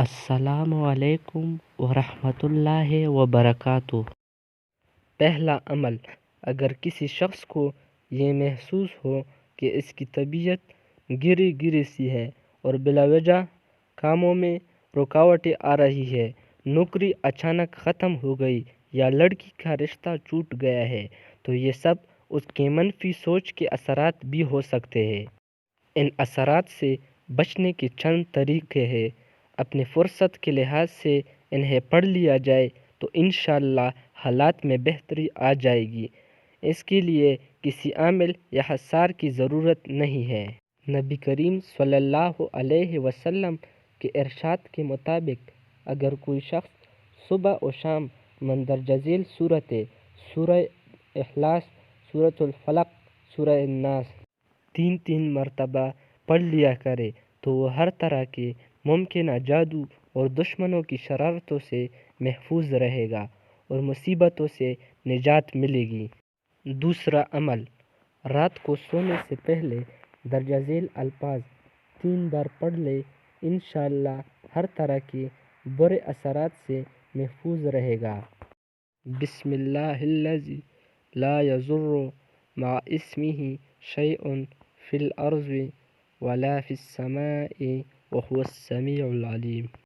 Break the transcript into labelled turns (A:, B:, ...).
A: السلام علیکم ورحمۃ اللہ وبرکاتہ۔ پہلا عمل، اگر کسی شخص کو یہ محسوس ہو کہ اس کی طبیعت گری گری سی ہے اور بلا وجہ کاموں میں رکاوٹیں آ رہی ہے، نوکری اچانک ختم ہو گئی یا لڑکی کا رشتہ ٹوٹ گیا ہے، تو یہ سب اس کی منفی سوچ کے اثرات بھی ہو سکتے ہیں۔ ان اثرات سے بچنے کے چند طریقے ہیں۔ اپنی فرصت کے لحاظ سے انہیں پڑھ لیا جائے تو انشاءاللہ حالات میں بہتری آ جائے گی۔ اس کے لیے کسی عامل یا حسار کی ضرورت نہیں ہے۔ نبی کریم صلی اللہ علیہ وسلم کے ارشاد کے مطابق اگر کوئی شخص صبح و شام مندرجہ ذیل صورتیں سورہ اخلاص، سورۃ الفلق، سورہ الناس 3 مرتبہ پڑھ لیا کرے تو وہ ہر طرح کے ممکنہ جادو اور دشمنوں کی شرارتوں سے محفوظ رہے گا اور مصیبتوں سے نجات ملے گی۔ دوسرا عمل، رات کو سونے سے پہلے درجہ ذیل الفاظ 3 بار پڑھ لے، انشاءاللہ ہر طرح کے برے اثرات سے محفوظ رہے گا۔ بسم اللہ الذی لا یضر مع اسمہ شیء فی الارض ولا فی السماء وهو السمیع العلیم۔